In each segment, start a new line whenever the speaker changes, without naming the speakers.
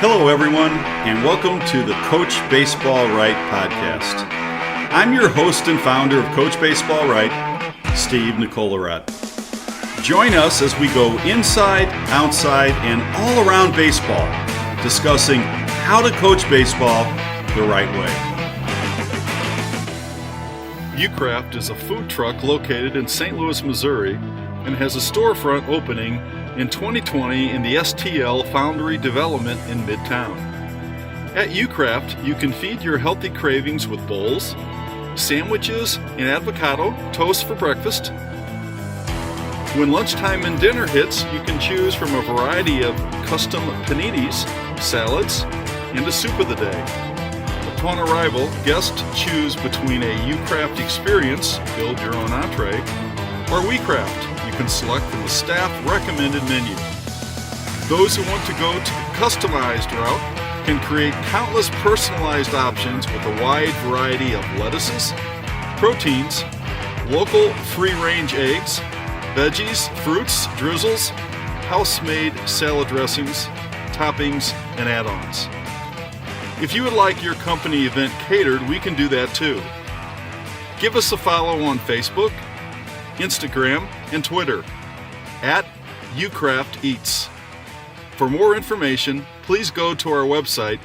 Hello, everyone, and welcome to the Coach Baseball Right podcast. I'm your host and founder of Coach Baseball Right, Steve Nicolarat. Join us as we go inside, outside, and all around baseball, discussing how to coach baseball the right way. Ucraft is a food truck located in St. Louis, Missouri, and has a storefront opening in 2020 in the STL Foundry Development in Midtown. At Ucraft, you can feed your healthy cravings with bowls, sandwiches, and avocado toast for breakfast. When lunchtime and dinner hits, you can choose from a variety of custom paninis, salads, and a soup of the day. Upon arrival, guests choose between a Ucraft experience, build your own entree, or WeCraft. You can select from the staff recommended menu. Those who want to go to the customized route can create countless personalized options with a wide variety of lettuces, proteins, local free-range eggs, veggies, fruits, drizzles, house-made salad dressings, toppings, and add-ons. If you would like your company event catered, we can do that too. Give us a follow on Facebook, Instagram, and Twitter at UcraftEats. For more information, please go to our website,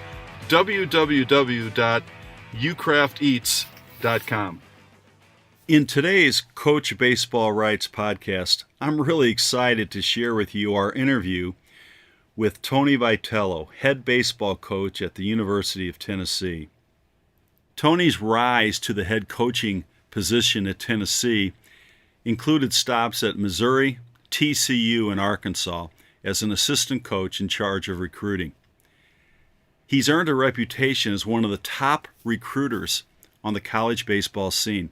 www.ucrafteats.com. In today's Coach Baseball Rights podcast, I'm really excited to share with you our interview with Tony Vitello, head baseball coach at the University of Tennessee. Tony's rise to the head coaching position at Tennessee included stops at Missouri, TCU, and Arkansas as an assistant coach in charge of recruiting. He's earned a reputation as one of the top recruiters on the college baseball scene,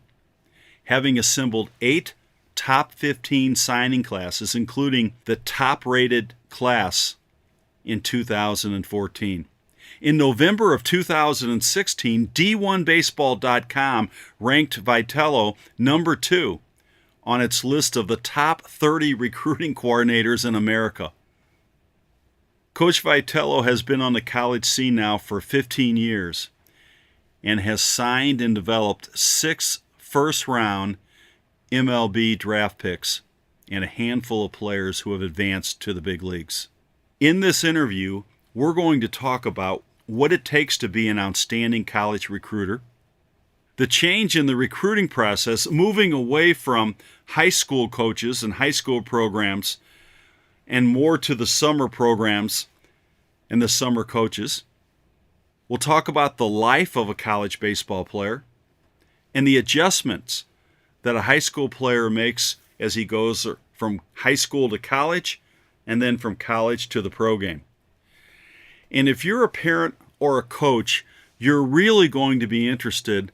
having assembled 8 top 15 signing classes, including the top-rated class in 2014. In November of 2016, D1Baseball.com ranked Vitello number 2 on its list of the top 30 recruiting coordinators in America. Coach Vitello has been on the college scene now for 15 years and has signed and developed 6 first-round MLB draft picks and a handful of players who have advanced to the big leagues. In this interview, we're going to talk about what it takes to be an outstanding college recruiter, the change in the recruiting process, moving away from high school coaches and high school programs and more to the summer programs and the summer coaches. We'll talk about the life of a college baseball player and the adjustments that a high school player makes as he goes from high school to college and then from college to the pro game. And if you're a parent or a coach, you're really going to be interested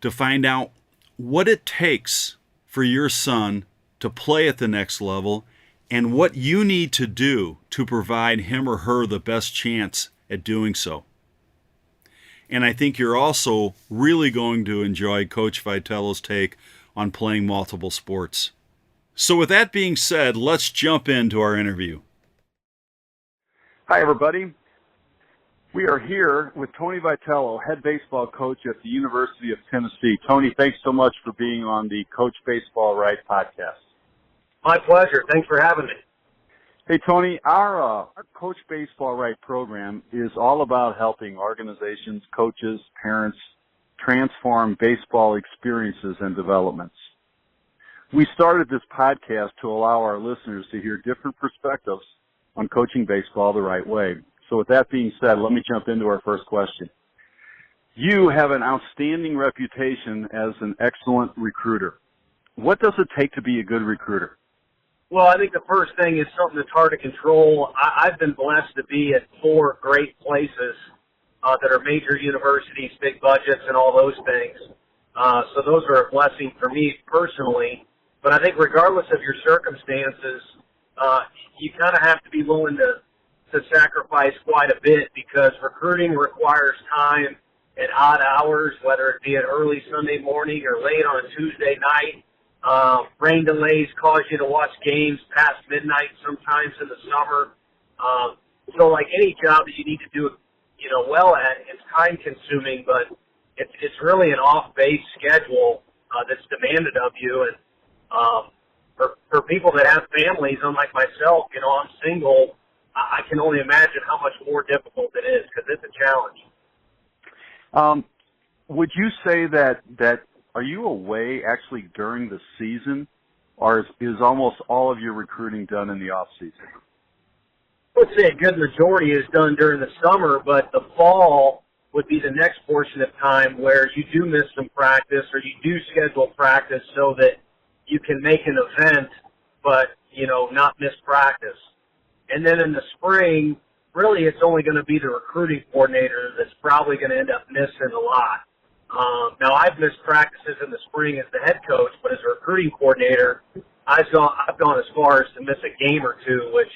to find out what it takes for your son to play at the next level and what you need to do to provide him or her the best chance at doing so. And I think you're also really going to enjoy Coach Vitello's take on playing multiple sports. So with that being said, let's jump into our interview. Hi, everybody. We are here with Tony Vitello, head baseball coach at the University of Tennessee. Tony, thanks so much for being on the Coach Baseball Right podcast.
My pleasure. Thanks for having me.
Hey, Tony, our Coach Baseball Right program is all about helping organizations, coaches, parents transform baseball experiences and developments. We started this podcast to allow our listeners to hear different perspectives on coaching baseball the right way. So with that being said, let me jump into our first question. You have an outstanding reputation as an excellent recruiter. What does it take to be a good recruiter?
Well, I think the first thing is something that's hard to control. I've been blessed to be at 4 great places that are major universities, big budgets, and all those things. So those are a blessing for me personally. But I think regardless of your circumstances, you kind of have to be willing to sacrifice quite a bit because recruiting requires time at odd hours, whether it be an early Sunday morning or late on a Tuesday night. Rain delays cause you to watch games past midnight sometimes in the summer. So like any job that you need to do, well at, it's time consuming, but it's really an off-base schedule that's demanded of you. And for people that have families, unlike myself, I'm single. I can only imagine how much more difficult it is because it's a challenge.
Would you say that are you away actually during the season, or is almost all of your recruiting done in the off season?
I would say a good majority is done during the summer, but the fall would be the next portion of time where you do miss some practice or you do schedule practice so that you can make an event, but, not miss practice. And then in the spring, really it's only going to be the recruiting coordinator that's probably going to end up missing a lot. Now, I've missed practices in the spring as the head coach, but as a recruiting coordinator, I've gone as far as to miss a game or two, which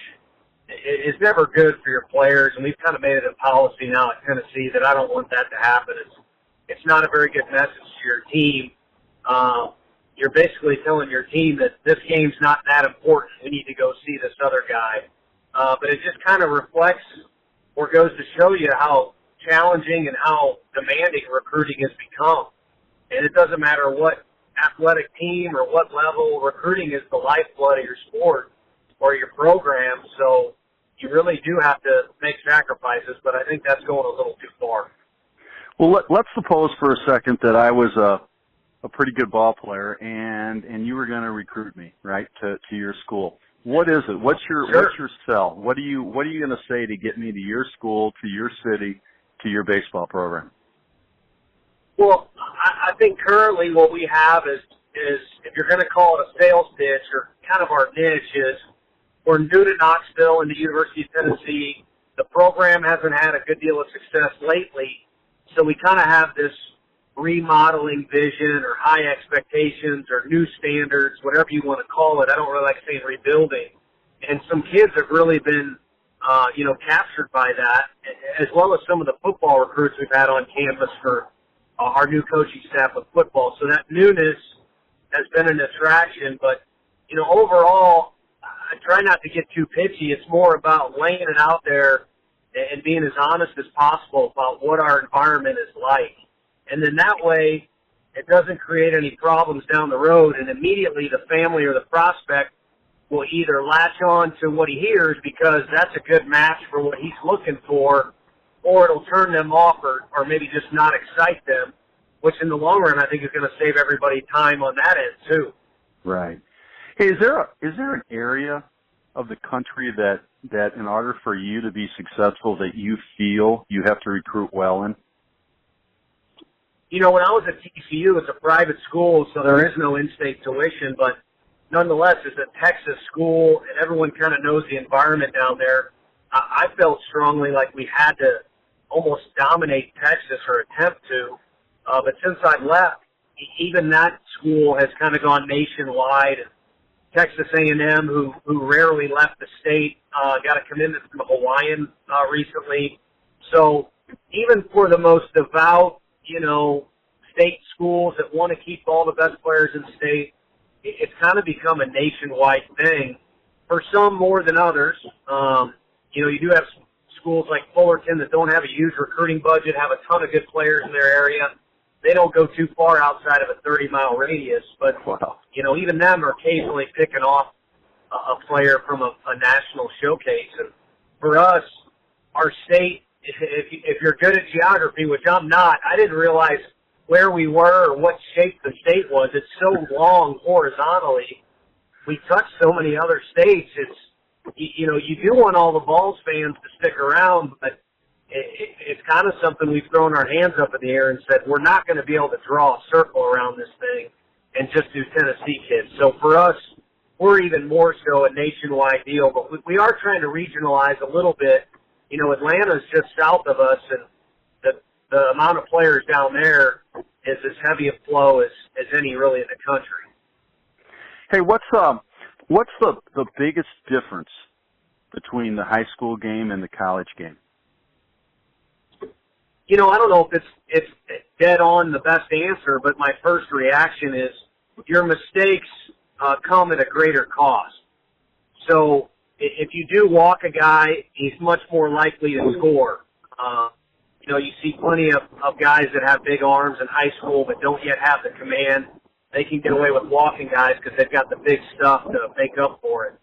is never good for your players, and we've kind of made it a policy now at Tennessee that I don't want that to happen. It's not a very good message to your team. You're basically telling your team that this game's not that important. We need to go see this other guy. But it just kind of reflects or goes to show you how challenging and how demanding recruiting has become. And it doesn't matter what athletic team or what level, recruiting is the lifeblood of your sport or your program. So you really do have to make sacrifices, but I think that's going a little too far.
Well, let's suppose for a second that I was a pretty good ball player and you were going to recruit me, right, to your school. What is it? What's your sell? What are you going to say to get me to your school, to your city, to your baseball program?
Well, I think currently what we have is if you're going to call it a sales pitch or kind of our niche is we're new to Knoxville and the University of Tennessee. The program hasn't had a good deal of success lately, so we kind of have this remodeling vision or high expectations or new standards, whatever you want to call it. I don't really like saying rebuilding. And some kids have really been, captured by that, as well as some of the football recruits we've had on campus for our new coaching staff with football. So that newness has been an attraction. But, overall, I try not to get too pitchy. It's more about laying it out there and being as honest as possible about what our environment is like. And then that way, it doesn't create any problems down the road, and immediately the family or the prospect will either latch on to what he hears because that's a good match for what he's looking for, or it'll turn them off or maybe just not excite them, which in the long run I think is going to save everybody time on that end too.
Right. Hey, is there an area of the country that in order for you to be successful that you feel you have to recruit well in?
When I was at TCU, it's a private school, so there is no in-state tuition, but nonetheless, it's a Texas school, and everyone kind of knows the environment down there. I felt strongly like we had to almost dominate Texas or attempt to, but since I've left, even that school has kind of gone nationwide. Texas A&M, who rarely left the state, got a commitment from a Hawaiian recently. So even for the most devout, state schools that want to keep all the best players in state, it's kind of become a nationwide thing. For some more than others, you do have schools like Fullerton that don't have a huge recruiting budget, have a ton of good players in their area. They don't go too far outside of a 30-mile radius, but,
wow.
Even them are occasionally picking off a player from a national showcase. And for us, our state, if you're good at geography, which I'm not, I didn't realize where we were or what shape the state was. It's so long horizontally. We touch so many other states. You do want all the Vols fans to stick around, but it's kind of something we've thrown our hands up in the air and said, we're not going to be able to draw a circle around this thing and just do Tennessee kids. So for us, we're even more so a nationwide deal, but we are trying to regionalize a little bit. Atlanta's just south of us, and the amount of players down there is as heavy a flow as any really in the country.
Hey, what's the biggest difference between the high school game and the college game?
I don't know if it's dead on the best answer, but my first reaction is your mistakes come at a greater cost. So if you do walk a guy, he's much more likely to score. You see plenty of guys that have big arms in high school but don't yet have the command. They can get away with walking guys because they've got the big stuff to make up for it.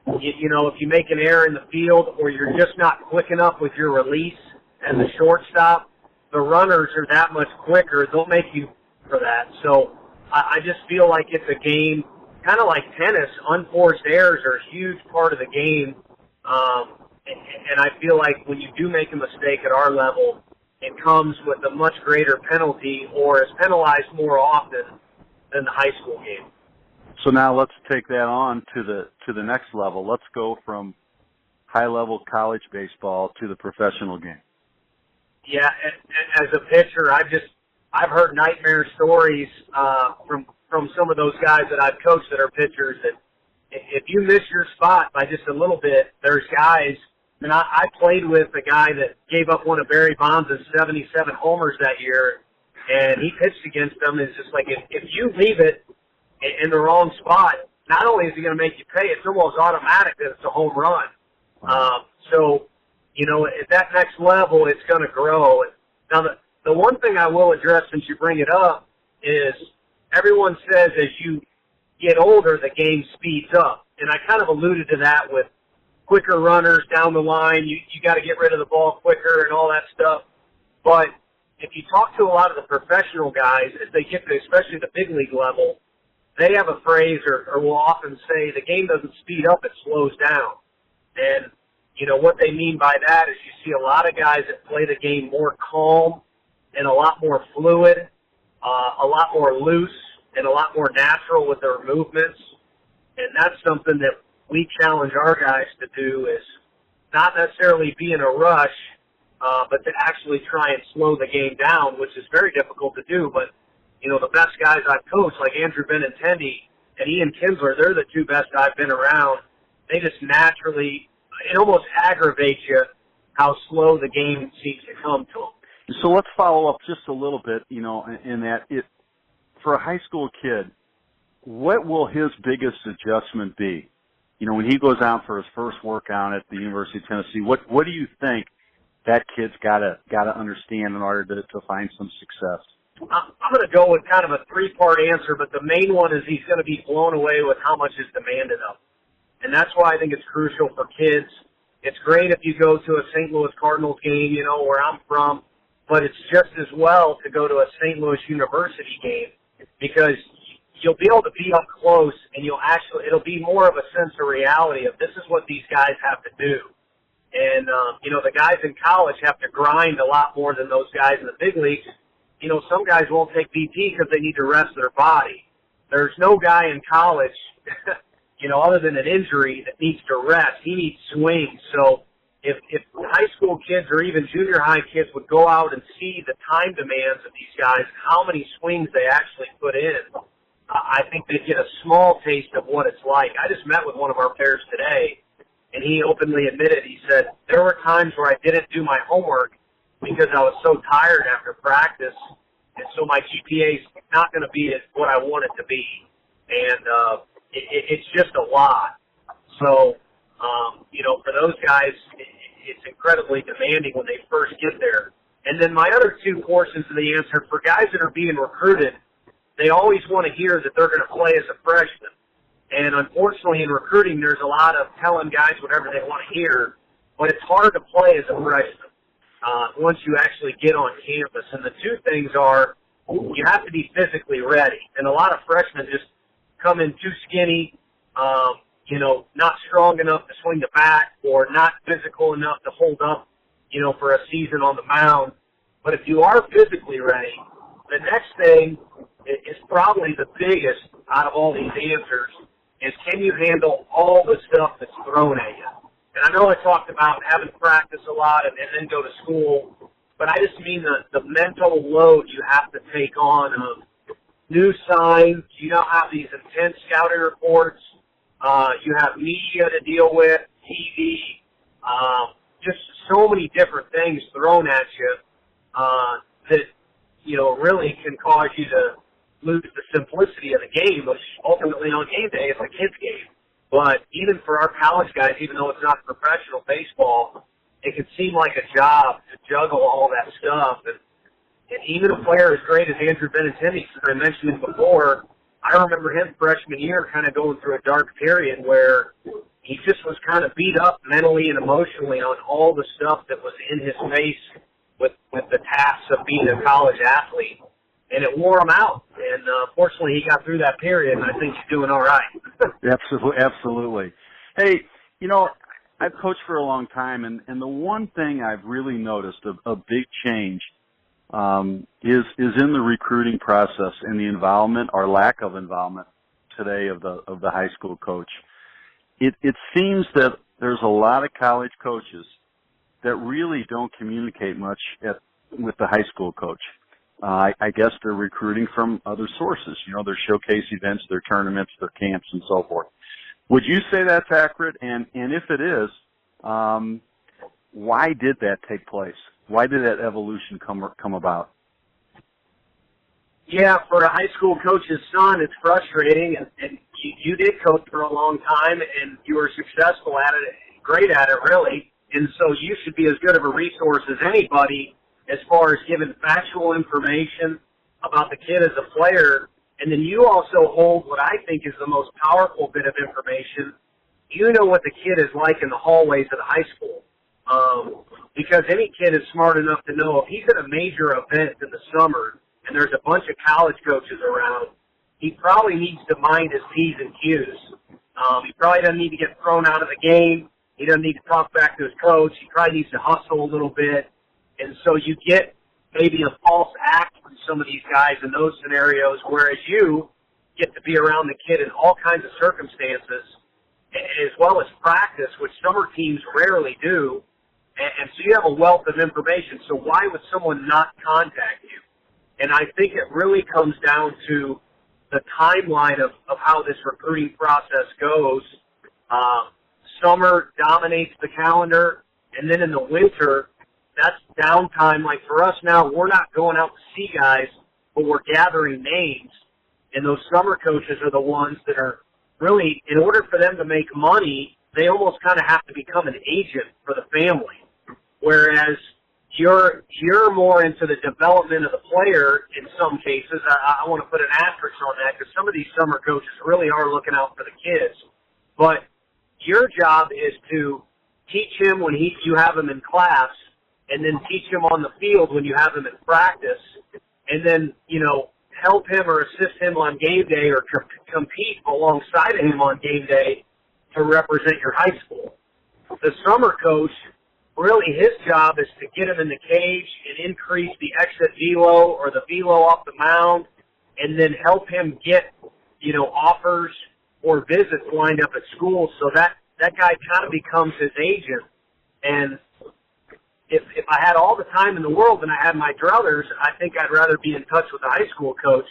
If you make an error in the field or you're just not quick enough with your release and the shortstop, the runners are that much quicker. They'll make you for that. So I just feel like it's a game, kind of like tennis. Unforced errors are a huge part of the game. And I feel like when you do make a mistake at our level, it comes with a much greater penalty or is penalized more often than the high school game.
So now let's take that on to the next level. Let's go from high-level college baseball to the professional game.
Yeah, as a pitcher, I've heard nightmare stories from some of those guys that I've coached that are pitchers that if you miss your spot by just a little bit, there's guys. And I played with a guy that gave up one of Barry Bonds' 77 homers that year, and he pitched against them. It's just like if you leave it in the wrong spot, not only is he going to make you pay, it's almost automatic that it's a home run. So, at that next level, it's going to grow. Now, the one thing I will address since you bring it up is everyone says as you get older, the game speeds up. And I kind of alluded to that with quicker runners down the line. You got to get rid of the ball quicker and all that stuff. But if you talk to a lot of the professional guys, as they get to especially the big league level, they have a phrase or will often say the game doesn't speed up, it slows down. And, what they mean by that is you see a lot of guys that play the game more calm and a lot more fluid, a lot more loose, and a lot more natural with their movements. And that's something that we challenge our guys to do is not necessarily be in a rush, but to actually try and slow the game down, which is very difficult to do. But, the best guys I've coached, like Andrew Benintendi and Ian Kinsler, they're the two best I've been around. They just naturally, it almost aggravates you how slow the game seems to come to them.
So let's follow up just a little bit, in that for a high school kid, what will his biggest adjustment be? When he goes out for his first workout at the University of Tennessee, what do you think that kid's gotta understand in order to find some success?
I'm going to go with kind of a three-part answer, but the main one is he's going to be blown away with how much is demanded of him. And that's why I think it's crucial for kids. It's great if you go to a St. Louis Cardinals game, where I'm from, but it's just as well to go to a St. Louis University game because you'll be able to be up close and it'll be more of a sense of reality of this is what these guys have to do. And, the guys in college have to grind a lot more than those guys in the big leagues. Some guys won't take PT because they need to rest their body. There's no guy in college, other than an injury that needs to rest. He needs swings. So if high school kids or even junior high kids would go out and see the time demands of these guys, how many swings they actually put in, I think they'd get a small taste of what it's like. I just met with one of our players today, and he openly admitted, he said, there were times where I didn't do my homework because I was so tired after practice, and so my GPA is not going to be what I want it to be. And it's just a lot. So, for those guys, it's incredibly demanding when they first get there. And then my other two portions of the answer, for guys that are being recruited, they always want to hear that they're going to play as a freshman. And unfortunately in recruiting, there's a lot of telling guys whatever they want to hear, but it's hard to play as a freshman once you actually get on campus. And the two things are you have to be physically ready. And a lot of freshmen just come in too skinny, not strong enough to swing the bat or not physical enough to hold up, for a season on the mound. But if you are physically ready, the next thing is probably the biggest out of all these answers is can you handle all the stuff that's thrown at you? And I know I talked about having to practice a lot and then go to school, but I just mean the mental load you have to take on of new signs. You now have these intense scouting reports. You have media to deal with, TV, just so many different things thrown at you that, really can cause you to lose the simplicity of the game, which ultimately on game day is a kid's game. But even for our college guys, even though it's not professional baseball, it can seem like a job to juggle all that stuff. And even a player as great as Andrew Benintendi, I mentioned him before, I remember him freshman year kind of going through a dark period where he just was kind of beat up mentally and emotionally on all the stuff that was in his face with the tasks of being a college athlete. And it wore him out. And fortunately, he got through that period, and I think he's doing all right.
Absolutely, absolutely. Hey, you know, I've coached for a long time, and the one thing I've really noticed, a big change, is in the recruiting process and the involvement or lack of involvement today of the high school coach. It seems that there's a lot of college coaches that really don't communicate much with the high school coach. I guess they're recruiting from other sources, you know, their showcase events, their tournaments, their camps, and so forth. Would you say that's accurate? And if it is, why did that take place? Why did that evolution come about?
Yeah, for a high school coach's son, it's frustrating. And you did coach for a long time, and you were successful at it, great at it, really. And so you should be as good of a resource as anybody as far as giving factual information about the kid as a player. And then you also hold what I think is the most powerful bit of information. You know what the kid is like in the hallways of the high school. Because any kid is smart enough to know if he's at a major event in the summer and there's a bunch of college coaches around, he probably needs to mind his P's and Q's. He probably doesn't need to get thrown out of the game. He doesn't need to talk back to his coach. He probably needs to hustle a little bit. And so you get maybe a false act from some of these guys in those scenarios, whereas you get to be around the kid in all kinds of circumstances, as well as practice, which summer teams rarely do. And so you have a wealth of information. So why would someone not contact you? And I think it really comes down to the timeline of how this recruiting process goes. Summer dominates the calendar, and then in the winter, that's downtime. Like for us now, we're not going out to see guys, but we're gathering names. And those summer coaches are the ones that are really, in order for them to make money, they almost kind of have to become an agent for the family. Whereas you're more into the development of the player in some cases. I want to put an asterisk on that because some of these summer coaches really are looking out for the kids. But your job is to teach him when you have him in class, and then teach him on the field when you have him in practice, and then, you know, help him or assist him on game day or compete alongside of him on game day to represent your high school. The summer coach, really his job is to get him in the cage and increase the exit velo or the velo off the mound, and then help him get, you know, offers or visits lined up at school, so that guy kind of becomes his agent. And if I had all the time in the world and I had my druthers, I think I'd rather be in touch with a high school coach.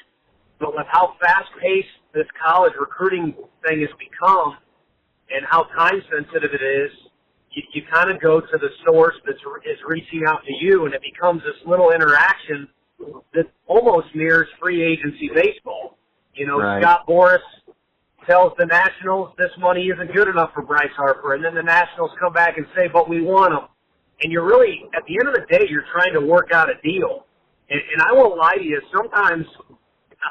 But with how fast-paced this college recruiting thing has become and how time-sensitive it is, you kind of go to the source that is reaching out to you, and it becomes this little interaction that almost mirrors free agency baseball. You know, right. Scott Boras tells the Nationals this money isn't good enough for Bryce Harper, and then the Nationals come back and say, but we want him. And you're really, at the end of the day, you're trying to work out a deal. And I won't lie to you, sometimes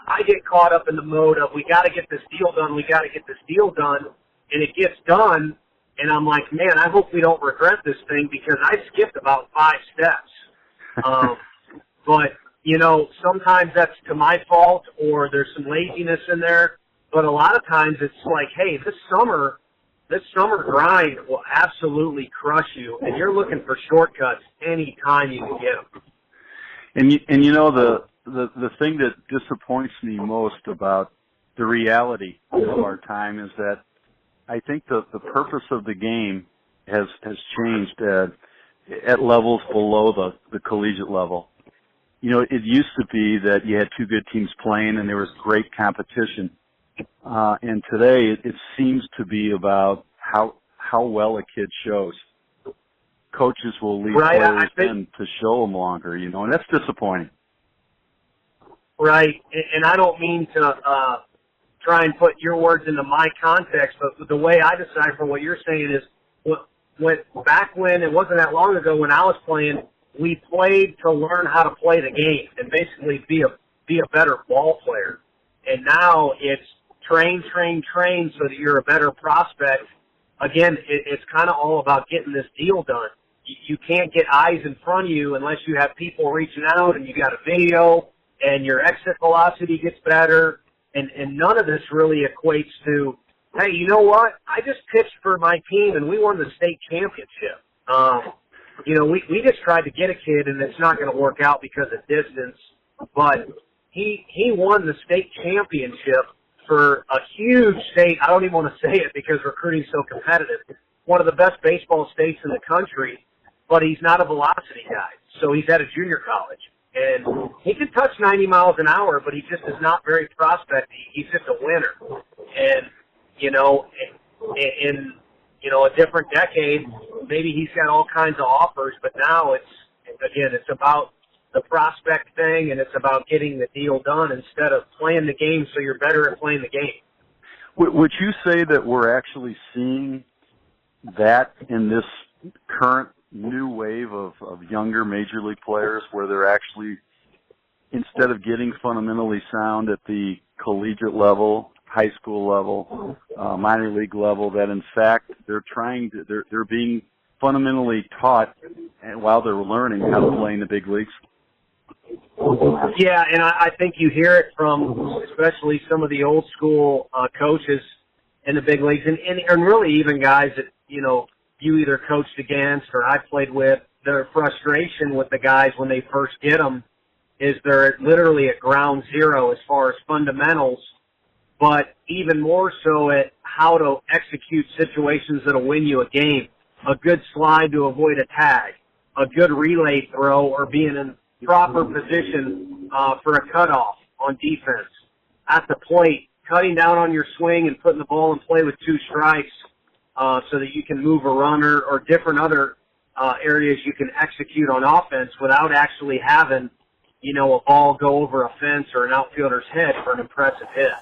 I get caught up in the mode of we got to get this deal done, and it gets done, and I'm like, man, I hope we don't regret this thing because I skipped about 5 steps. But, you know, sometimes that's to my fault or there's some laziness in there. But a lot of times it's like, hey, this summer grind will absolutely crush you, and you're looking for shortcuts any time you can get them.
And you know, the thing that disappoints me most about the reality of our time is that I think the purpose of the game has changed at levels below the collegiate level. You know, it used to be that you had 2 good teams playing and there was great competition. And today it seems to be about how well a kid shows. Coaches will leave players in to show them longer, you know, and that's disappointing.
Right, and I don't mean to try and put your words into my context, but the way I decipher what you're saying is back when, it wasn't that long ago when I was playing, we played to learn how to play the game and basically be a better ball player. And now it's train so that you're a better prospect. Again, it's kind of all about getting this deal done. You can't get eyes in front of you unless you have people reaching out and you got a video and your exit velocity gets better. And none of this really equates to, hey, you know what? I just pitched for my team and we won the state championship. We just tried to get a kid and it's not going to work out because of distance. But he won the state championship for a huge state. I don't even want to say it because recruiting's so competitive. One of the best baseball states in the country, but he's not a velocity guy. So he's at a junior college. And he can touch 90 miles an hour, but he just is not very prospect. He's just a winner. And, in a different decade, maybe he's got all kinds of offers, but now it's about the prospect thing, and it's about getting the deal done instead of playing the game so you're better at playing the game.
Would you say that we're actually seeing that in this current new wave of younger major league players where they're actually, instead of getting fundamentally sound at the collegiate level, high school level, minor league level, that in fact they're being fundamentally taught while they're learning how to play in the big leagues?
Yeah, and I think you hear it from especially some of the old school coaches in the big leagues, and really even guys that, you either coached against or I played with. Their frustration with the guys when they first get them is they're literally at ground zero as far as fundamentals, but even more so at how to execute situations that'll win you a game. A good slide to avoid a tag, a good relay throw, or being in proper position for a cutoff on defense. At the plate, cutting down on your swing and putting the ball in play with 2 strikes so that you can move a runner, or different other areas you can execute on offense without actually having, a ball go over a fence or an outfielder's head for an impressive hit.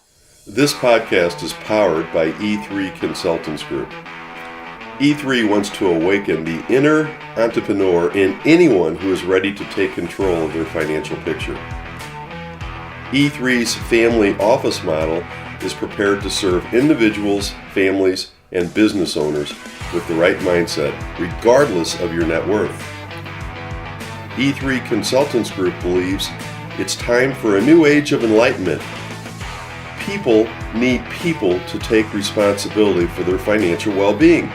This podcast is powered by E3 Consultants Group. E3 wants to awaken the inner entrepreneur in anyone who is ready to take control of their financial picture. E3's family office model is prepared to serve individuals, families, and business owners with the right mindset, regardless of your net worth. E3 Consultants Group believes it's time for a new age of enlightenment. People need people to take responsibility for their financial well-being.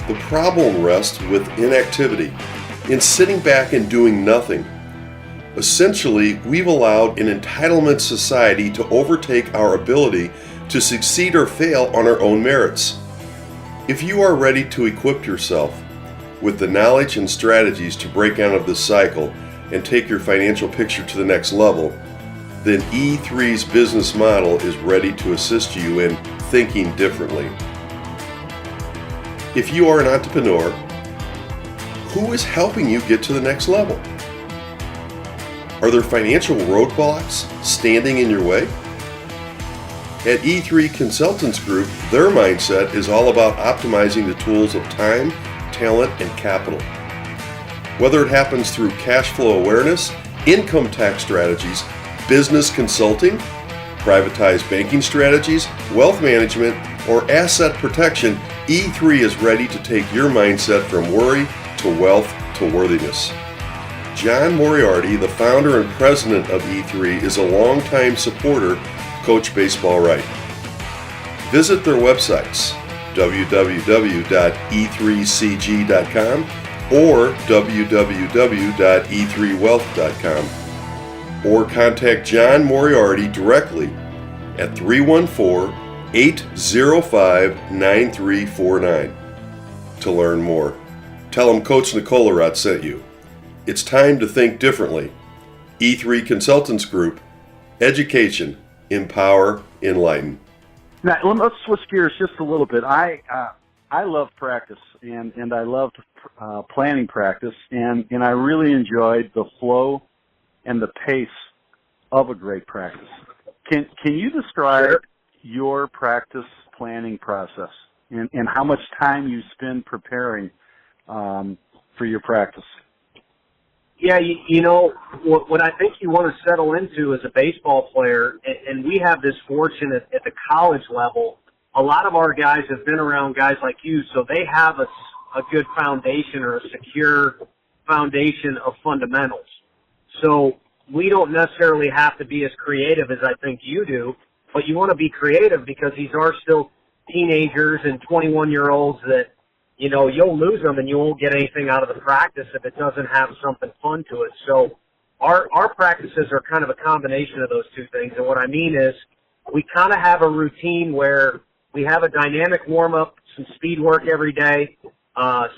The problem rests with inactivity, in sitting back and doing nothing. Essentially, we've allowed an entitlement society to overtake our ability to succeed or fail on our own merits. If you are ready to equip yourself with the knowledge and strategies to break out of this cycle and take your financial picture to the next level, then E3's business model is ready to assist you in thinking differently. If you are an entrepreneur, who is helping you get to the next level? Are there financial roadblocks standing in your way? At E3 Consultants Group, their mindset is all about optimizing the tools of time, talent, and capital. Whether it happens through cash flow awareness, income tax strategies, business consulting, privatized banking strategies, wealth management, or asset protection, E3 is ready to take your mindset from worry to wealth to worthiness. John Moriarty, the founder and president of E3, is a longtime supporter of Coach Baseball Right. Visit their websites, www.e3cg.com or www.e3wealth.com, or contact John Moriarty directly at 314-805-9349 to learn more. Tell him Coach Nicolarot sent you. It's time to think differently. E3 Consultants Group, education, empower, enlighten.
Now, let's switch gears just a little bit. I love practice, and I loved planning practice, and I really enjoyed the flow and the pace of a great practice. Can you describe your practice planning process and how much time you spend preparing for your practice?
Yeah, you know, what I think you want to settle into as a baseball player, and we have this fortune at the college level, a lot of our guys have been around guys like you, so they have a good foundation or a secure foundation of fundamentals. So we don't necessarily have to be as creative as I think you do, but you want to be creative because these are still teenagers and 21-year-olds that, you know, you'll lose them and you won't get anything out of the practice if it doesn't have something fun to it. So our practices are kind of a combination of those two things. And what I mean is we kind of have a routine where we have a dynamic warm-up, some speed work every day,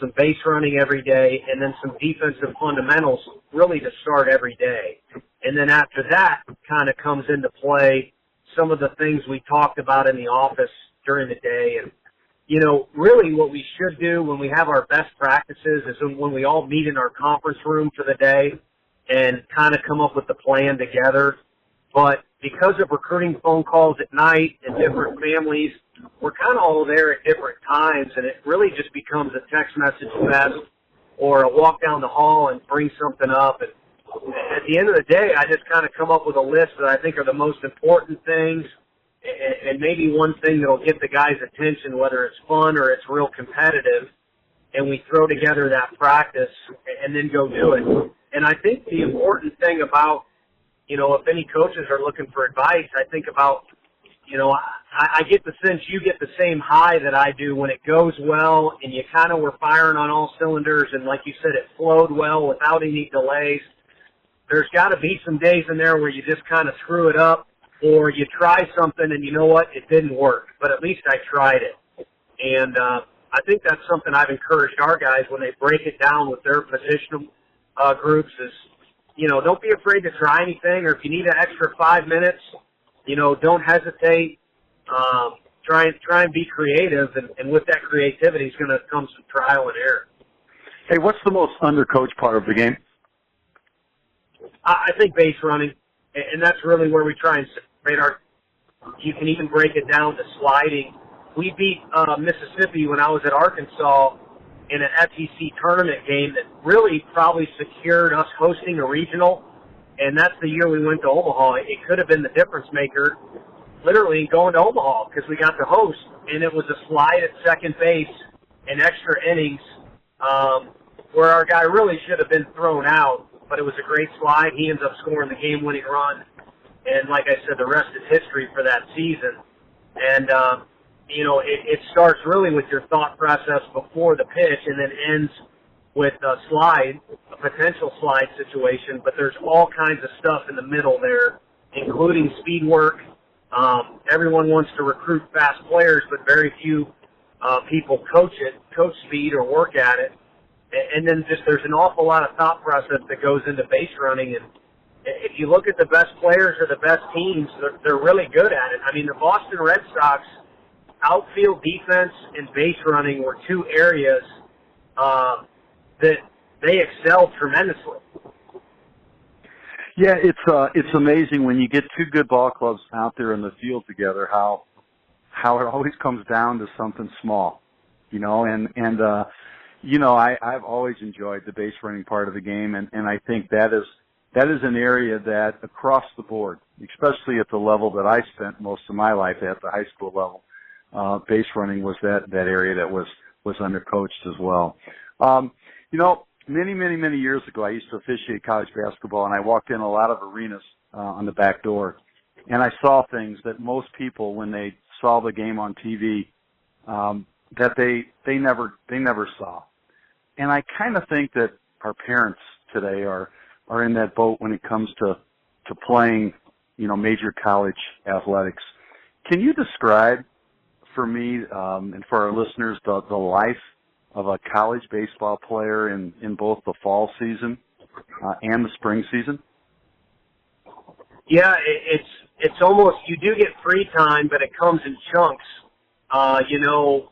some base running every day, and then some defensive fundamentals really to start every day. And then after that kind of comes into play some of the things we talked about in the office during the day. And, you know, really what we should do when we have our best practices is when we all meet in our conference room for the day and kind of come up with the plan together. But because of recruiting phone calls at night and different families, we're kind of all there at different times, and it really just becomes a text message fest or a walk down the hall and bring something up. And at the end of the day, I just kind of come up with a list that I think are the most important things and maybe one thing that will get the guys' attention, whether it's fun or it's real competitive, and we throw together that practice and then go do it. And I think the important thing about, you know, if any coaches are looking for advice, I think about, you know, I get the sense you get the same high that I do when it goes well and you kind of were firing on all cylinders and, like you said, it flowed well without any delays. There's got to be some days in there where you just kind of screw it up or you try something and you know what, it didn't work, but at least I tried it. And I think that's something I've encouraged our guys when they break it down with their position groups is, you know, don't be afraid to try anything, or if you need an extra 5 minutes, you know, don't hesitate. Try and be creative, and with that creativity is going to come some trial and error.
Hey, what's the most undercoached part of the game?
I think base running, and that's really where we try and separate our. You can even break it down to sliding. We beat Mississippi when I was at Arkansas in an SEC tournament game that really probably secured us hosting a regional, and that's the year we went to Omaha. It could have been the difference maker, literally going to Omaha, because we got to host, and it was a slide at second base in extra innings where our guy really should have been thrown out, but it was a great slide. He ends up scoring the game-winning run, and like I said, the rest is history for that season. And you know, it starts really with your thought process before the pitch and then ends with a slide, a potential slide situation, but there's all kinds of stuff in the middle there, including speed work. Everyone wants to recruit fast players, but very few people coach speed or work at it. And then just there's an awful lot of thought process that goes into base running. And if you look at the best players or the best teams, they're really good at it. I mean, the Boston Red Sox, outfield defense and base running were two areas that they excelled tremendously.
Yeah, it's amazing when you get two good ball clubs out there in the field together how it always comes down to something small, you know. And you know, I've always enjoyed the base running part of the game, and I think that is an area that across the board, especially at the level that I spent most of my life at, the high school level. Base running was that area that was undercoached as well. You know, many years ago, I used to officiate college basketball, and I walked in a lot of arenas on the back door, and I saw things that most people, when they saw the game on TV, that they never saw. And I kind of think that our parents today are in that boat when it comes to playing, you know, major college athletics. Can you describe for me and for our listeners the life of a college baseball player in both the fall season and the spring season?
Yeah, it's almost, you do get free time, but it comes in chunks. You know,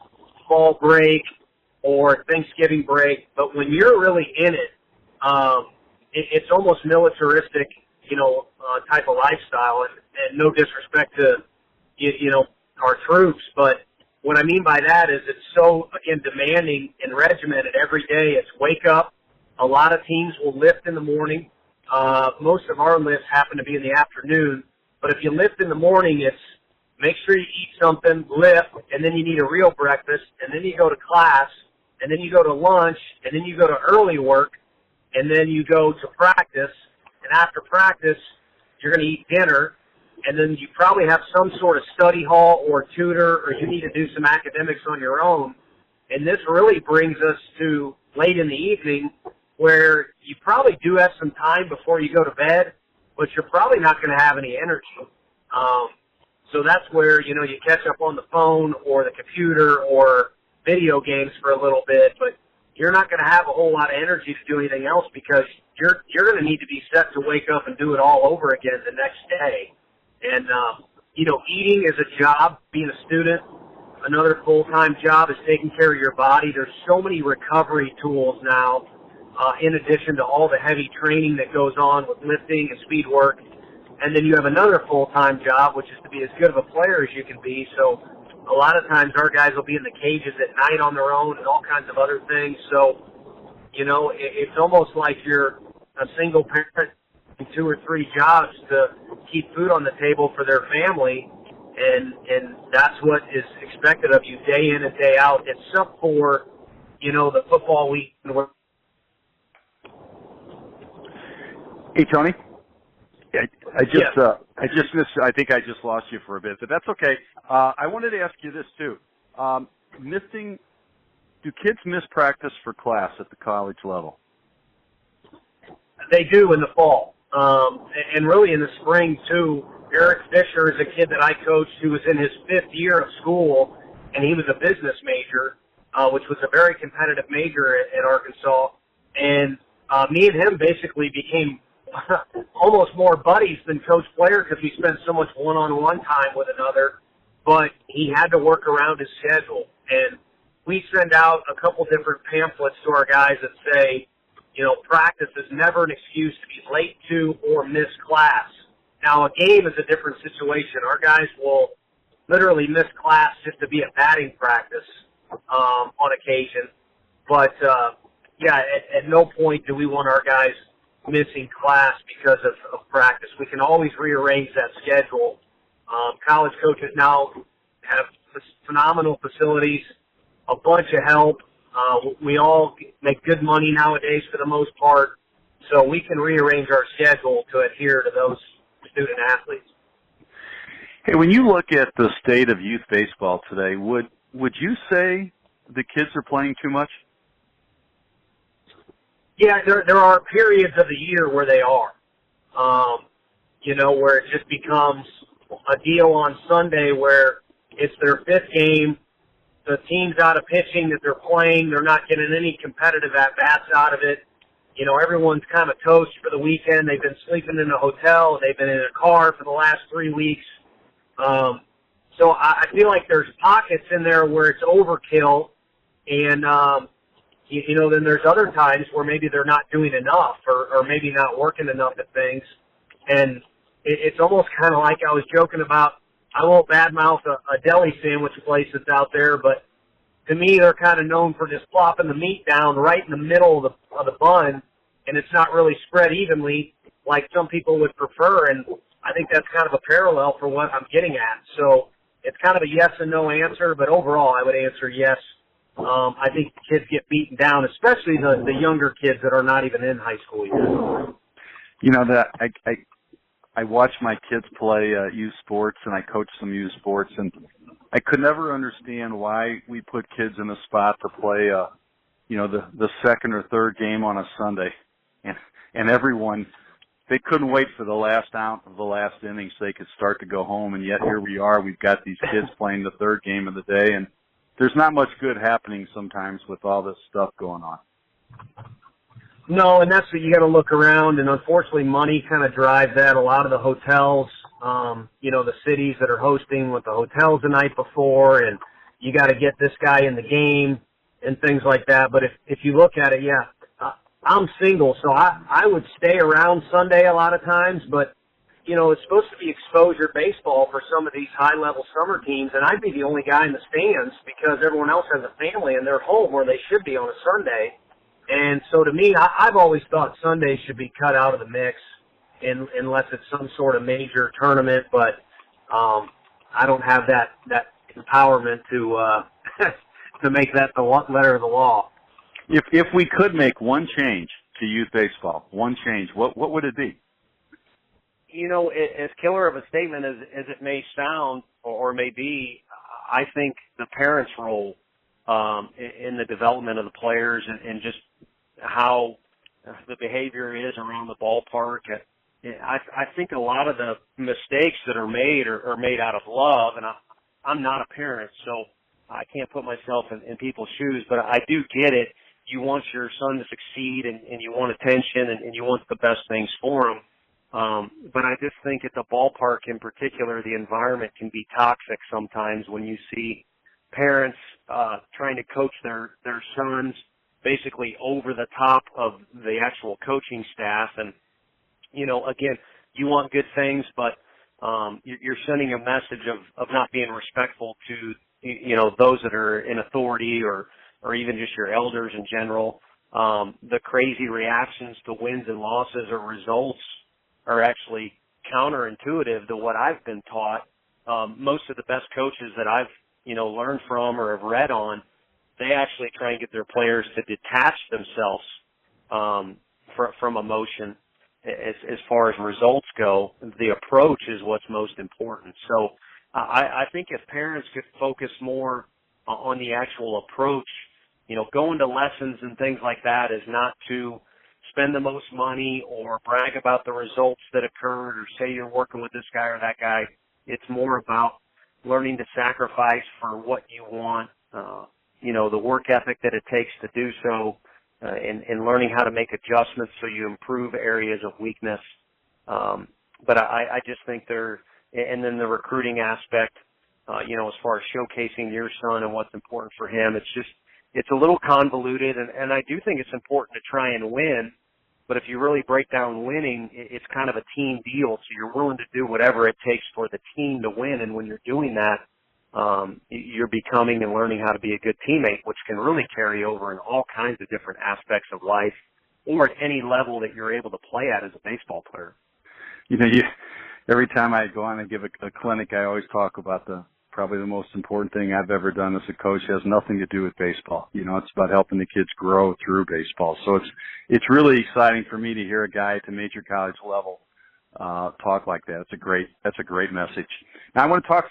fall break or Thanksgiving break. But when you're really in it, it's almost militaristic, you know, type of lifestyle. And no disrespect to, you know, our troops. But what I mean by that is it's so, again, demanding and regimented every day. It's wake up. A lot of teams will lift in the morning. Most of our lifts happen to be in the afternoon. But if you lift in the morning, it's make sure you eat something, lift, and then you need a real breakfast, and then you go to class, and then you go to lunch, and then you go to early work, and then you go to practice. And after practice, you're going to eat dinner, and then you probably have some sort of study hall or tutor, or you need to do some academics on your own. And this really brings us to late in the evening where you probably do have some time before you go to bed, but you're probably not going to have any energy. So that's where, you catch up on the phone or the computer or video games for a little bit, but you're not going to have a whole lot of energy to do anything else because you're going to need to be set to wake up and do it all over again the next day. And, eating is a job, being a student. Another full-time job is taking care of your body. There's so many recovery tools now, in addition to all the heavy training that goes on with lifting and speed work. And then you have another full-time job, which is to be as good of a player as you can be. So a lot of times our guys will be in the cages at night on their own and all kinds of other things. So, it's almost like you're a single parent in 2 or 3 jobs to keep food on the table for their family. And that's what is expected of you day in and day out, except for, the football week.
Hey, Tony. I just missed. I think I just lost you for a bit, but that's okay. I wanted to ask you this too. Do kids miss practice for class at the college level?
They do in the fall, and really in the spring too. Eric Fisher is a kid that I coached who was in his 5th year of school, and he was a business major, which was a very competitive major at Arkansas. And me and him basically became almost more buddies than coach player because we spent so much one-on-one time with another, but he had to work around his schedule. And we send out a couple different pamphlets to our guys that say, practice is never an excuse to be late to or miss class. Now, a game is a different situation. Our guys will literally miss class just to be at batting practice on occasion. But, at no point do we want our guys missing class because of practice. We can always rearrange that schedule. College coaches now have phenomenal facilities, a bunch of help. We all make good money nowadays for the most part, so we can rearrange our schedule to adhere to those student athletes.
Hey, when you look at the state of youth baseball today, would you say the kids are playing too much?
Yeah, there are periods of the year where they are, where it just becomes a deal on Sunday where it's their 5th game, the team's out of pitching that they're playing, they're not getting any competitive at-bats out of it. Everyone's kind of toast for the weekend. They've been sleeping in a hotel. They've been in a car for the last 3 weeks. So I feel like there's pockets in there where it's overkill, and then there's other times where maybe they're not doing enough or maybe not working enough at things. And it's almost kind of like I was joking about, I won't badmouth a deli sandwich place that's out there, but to me they're kind of known for just plopping the meat down right in the middle of the bun, and it's not really spread evenly like some people would prefer. And I think that's kind of a parallel for what I'm getting at. So it's kind of a yes and no answer, but overall I would answer yes. I think kids get beaten down, especially the younger kids that are not even in high school yet.
I watch my kids play youth sports, and I coach some youth sports, and I could never understand why we put kids in a spot to play, the 2nd or 3rd game on a Sunday, and everyone, they couldn't wait for the last out of the last inning so they could start to go home, and yet here we are. We've got these kids playing the 3rd game of the day, and there's not much good happening sometimes with all this stuff going on.
No, and that's what you got to look around, and unfortunately money kind of drives that. A lot of the hotels, the cities that are hosting with the hotels the night before, and you got to get this guy in the game and things like that. But if you look at it, I'm single, so I would stay around Sunday a lot of times, but it's supposed to be exposure baseball for some of these high-level summer teams, and I'd be the only guy in the stands because everyone else has a family and they're home where they should be on a Sunday. And so to me, I've always thought Sundays should be cut out of the mix unless it's some sort of major tournament, but I don't have that empowerment to to make that the letter of the law.
If we could make one change to youth baseball, one change, what would it be?
As killer of a statement as it may sound or may be, I think the parents' role in the development of the players and just how the behavior is around the ballpark. I think a lot of the mistakes that are made are made out of love, and I'm not a parent, so I can't put myself in people's shoes, but I do get it. You want your son to succeed, and you want attention, and you want the best things for him. But I just think at the ballpark in particular, the environment can be toxic sometimes when you see parents trying to coach their sons basically over the top of the actual coaching staff. And, again, you want good things, but you're sending a message of not being respectful to, those that are in authority or even just your elders in general. The crazy reactions to wins and losses or results are actually counterintuitive to what I've been taught. Most of the best coaches that I've, learned from or have read on, they actually try and get their players to detach themselves from emotion. As far as results go, the approach is what's most important. So I think if parents could focus more on the actual approach, going to lessons and things like that is not to spend the most money or brag about the results that occurred or say you're working with this guy or that guy. It's more about learning to sacrifice for what you want, the work ethic that it takes to do so, and learning how to make adjustments so you improve areas of weakness. But I just think and then the recruiting aspect, as far as showcasing your son and what's important for him, it's a little convoluted, and I do think it's important to try and win. But if you really break down winning, it's kind of a team deal. So you're willing to do whatever it takes for the team to win. And when you're doing that, you're becoming and learning how to be a good teammate, which can really carry over in all kinds of different aspects of life or at any level that you're able to play at as a baseball player.
Every time I go on and give a clinic, I always talk about probably the most important thing I've ever done as a coach. It has nothing to do with baseball. It's about helping the kids grow through baseball. So it's really exciting for me to hear a guy at the major college level talk like that. That's a great message. Now I want to talk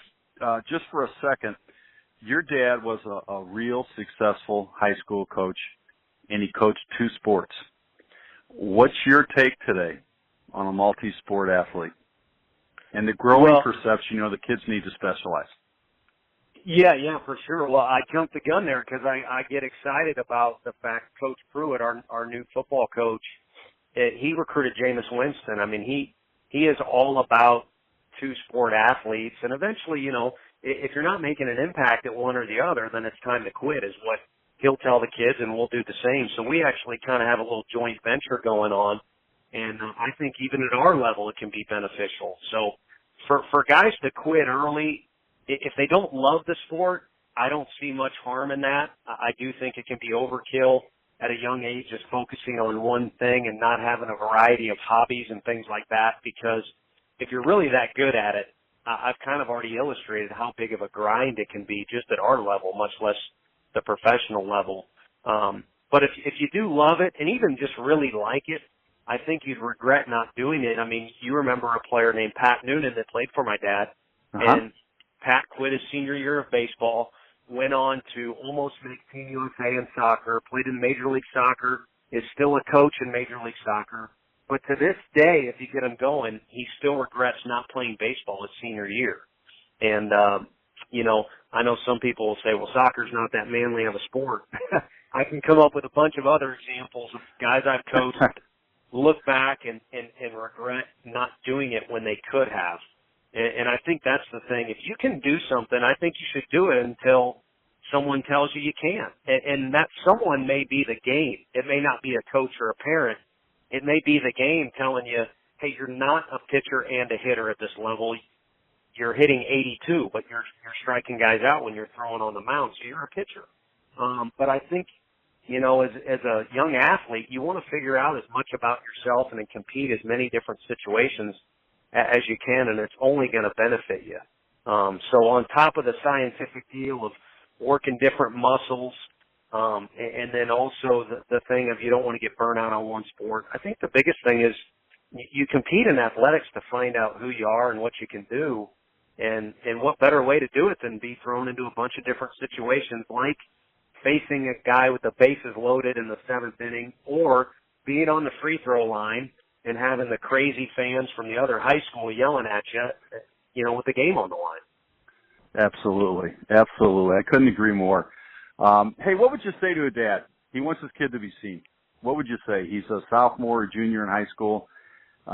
just for a second. Your dad was a real successful high school coach, and he coached 2 sports. What's your take today on a multi-sport athlete and the growing perception, the kids need to specialize?
Yeah, for sure. Well, I jumped the gun there because I get excited about the fact Coach Pruitt, our new football coach, he recruited Jameis Winston. I mean, he is all about 2-sport athletes. And eventually, if you're not making an impact at one or the other, then it's time to quit is what he'll tell the kids, and we'll do the same. So we actually kind of have a little joint venture going on. And I think even at our level, it can be beneficial. So for guys to quit early, if they don't love the sport, I don't see much harm in that. I do think it can be overkill at a young age, just focusing on one thing and not having a variety of hobbies and things like that, because if you're really that good at it, I've kind of already illustrated how big of a grind it can be just at our level, much less the professional level. But if you do love it and even just really like it, I think you'd regret not doing it. I mean, you remember a player named Pat Noonan that played for my dad, and Pat quit his senior year of baseball, went on to almost make Team USA in soccer, played in Major League Soccer, is still a coach in Major League Soccer. But to this day, if you get him going, he still regrets not playing baseball his senior year. And, I know some people will say, well, soccer's not that manly of a sport. I can come up with a bunch of other examples of guys I've coached look back and regret not doing it when they could have. And I think that's the thing. If you can do something, I think you should do it until someone tells you can't. And that someone may be the game. It may not be a coach or a parent. It may be the game telling you,
hey, you're not a pitcher and a hitter at this level. You're hitting 82, but you're striking guys out when you're throwing on the mound, so you're a pitcher. But I think, you know, as a young athlete, you want to figure out as much about yourself and then compete as many different situations as you can, and it's only going to benefit you. So on top of the scientific deal of working different muscles, and then also the thing of you don't want to get burned out on one sport, I think the biggest thing is you compete in athletics to find out who you are and what you can do. And what better way to do it than be thrown into a bunch of different situations, like facing a guy with the bases loaded in the 7th inning, or being on the free throw line and having the crazy fans from the other high school yelling at you, you know, with the game on the line.
Absolutely. Absolutely. I couldn't agree more. Hey, what would you say to a dad? He wants his kid to be seen. What would you say? He's a sophomore or junior in high school.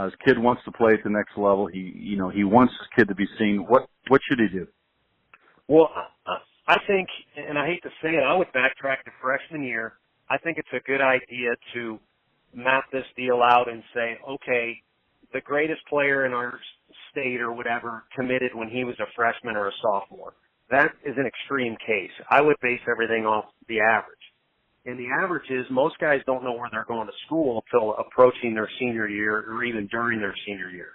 His kid wants to play at the next level. He wants his kid to be seen. What should he do?
Well, I think, and I hate to say it, I would backtrack to freshman year. I think it's a good idea to map this deal out and say, okay, the greatest player in our state or whatever committed when he was a freshman or a sophomore. That is an extreme case. I would base everything off the average. And the average is most guys don't know where they're going to school until approaching their senior year or even during their senior year.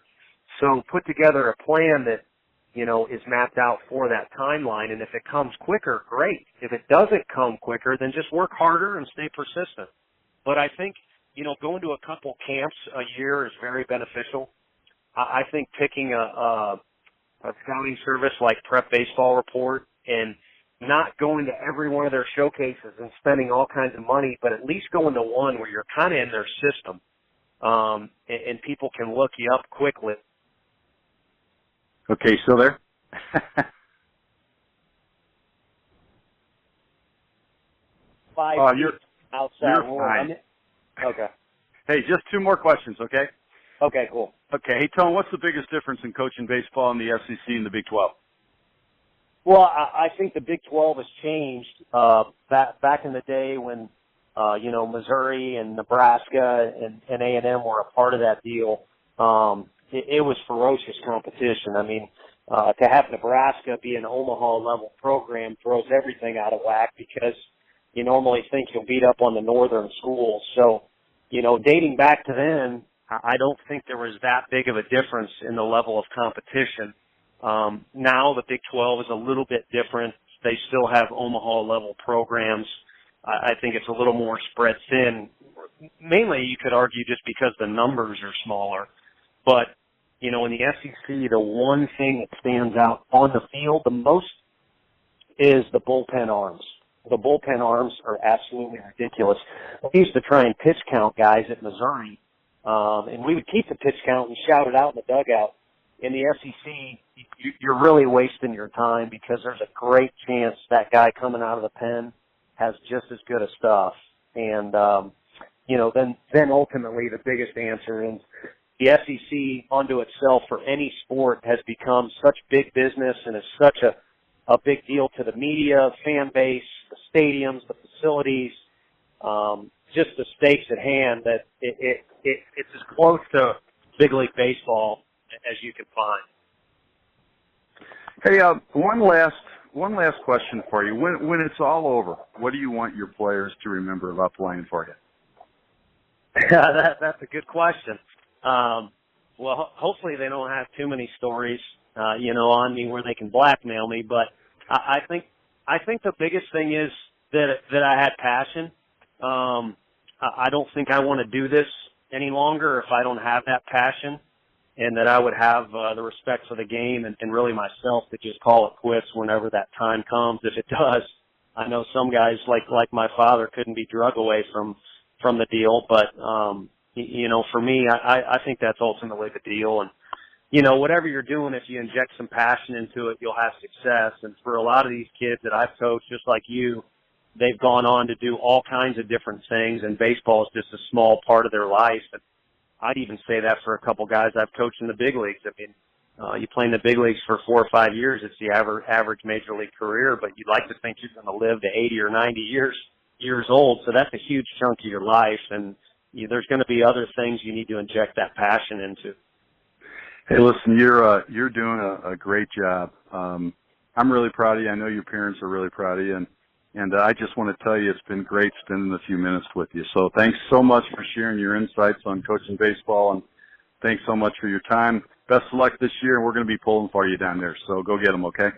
So put together a plan that, you know, is mapped out for that timeline. And if it comes quicker, great. If it doesn't come quicker, then just work harder and stay persistent. But I think, you know, going to a couple camps a year is very beneficial. I think picking a scouting service like Prep Baseball Report and not going to every one of their showcases and spending all kinds of money, but at least going to one where you're kind of in their system, and people can look you up quickly.
Okay, still there? You're fine.
Okay.
Hey, just 2 more questions, okay?
Okay, cool.
Okay, hey, Tone, what's the biggest difference in coaching baseball in the SEC and the Big 12?
Well, I think the Big 12 has changed. Back in the day when, you know, Missouri and Nebraska and A&M were a part of that deal, it was ferocious competition. I mean, to have Nebraska be an Omaha-level program throws everything out of whack because you normally think you'll beat up on the northern schools. So, you know, dating back to then, I don't think there was that big of a difference in the level of competition. Now the Big 12 is a little bit different. They still have Omaha-level programs. I think it's a little more spread thin. Mainly, you could argue just because the numbers are smaller. But, you know, in the SEC, the one thing that stands out on the field the most is the bullpen arms. The bullpen arms are absolutely ridiculous. We used to try and pitch count guys at Missouri, and we would keep the pitch count and shout it out in the dugout. In the SEC, you're really wasting your time because there's a great chance that guy coming out of the pen has just as good a stuff. And, you know, then ultimately the biggest answer is the SEC unto itself for any sport has become such big business and is such a big deal to the media, fan base, the stadiums, the facilities, just the stakes at hand that it's as close to big league baseball as you can find.
Hey, one last question for you. When it's all over, what do you want your players to remember about playing for you?
That's a good question. Well, hopefully they don't have too many stories, you know, on me where they can blackmail me. But I think the biggest thing is that I had passion. I don't think I want to do this any longer if I don't have that passion, and that I would have the respect for the game and really myself to just call it quits whenever that time comes. If it does, I know some guys like my father couldn't be drug away from the deal, but you know, for me, I think that's ultimately the deal. And you know, whatever you're doing, if you inject some passion into it, you'll have success. And for a lot of these kids that I've coached, just like you, they've gone on to do all kinds of different things, and baseball is just a small part of their life. And I'd even say that for a couple guys I've coached in the big leagues. I mean, you play in the big leagues for 4 or 5 years, it's the average major league career, but you'd like to think you're going to live to 80 or 90 years old. So that's a huge chunk of your life. And there's going to be other things you need to inject that passion into.
Hey, listen, you're doing a great job. I'm really proud of you. I know your parents are really proud of you, and I just want to tell you it's been great spending a few minutes with you. So thanks so much for sharing your insights on coaching baseball, and thanks so much for your time. Best of luck this year, and we're going to be pulling for you down there. So go get them, okay?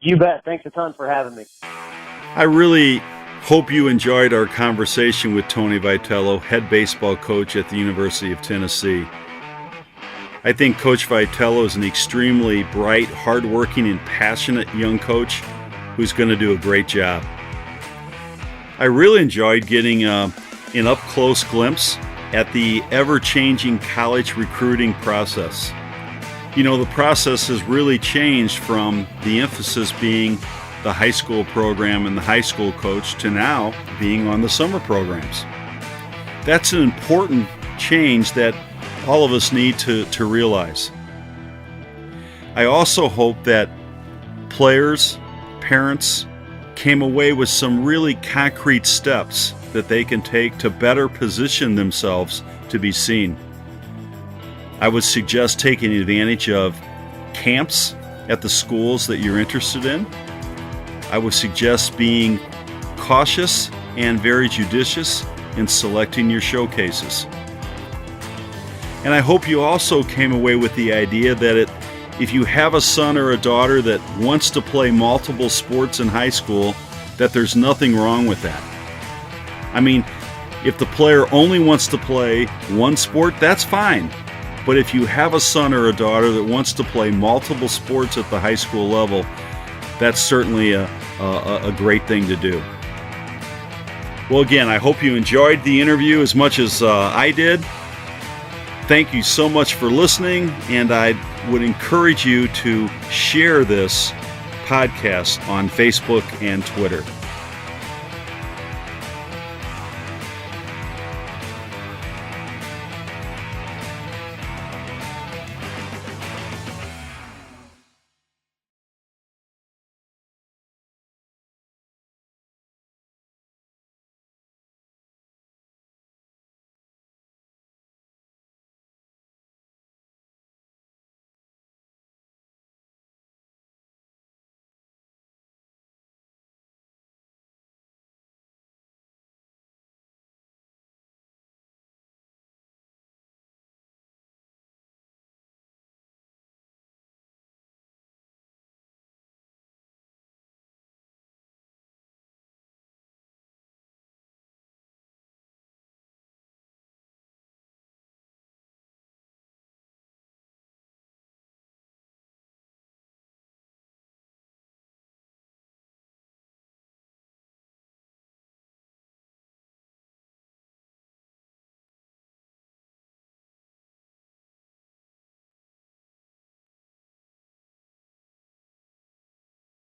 You bet. Thanks a ton for having me.
I really hope you enjoyed our conversation with Tony Vitello, head baseball coach at the University of Tennessee. I think Coach Vitello is an extremely bright, hardworking, and passionate young coach who's going to do a great job. I really enjoyed getting an up-close glimpse at the ever-changing college recruiting process. You know, the process has really changed from the emphasis being the high school program and the high school coach to now being on the summer programs. That's an important change that all of us need to realize. I also hope that players, parents came away with some really concrete steps that they can take to better position themselves to be seen. I would suggest taking advantage of camps at the schools that you're interested in. I would suggest being cautious and very judicious in selecting your showcases. And I hope you also came away with the idea that if you have a son or a daughter that wants to play multiple sports in high school, that there's nothing wrong with that. I mean, if the player only wants to play one sport, that's fine. But if you have a son or a daughter that wants to play multiple sports at the high school level, that's certainly a great thing to do. Well, again, I hope you enjoyed the interview as much as I did. Thank you so much for listening, and I would encourage you to share this podcast on Facebook and Twitter.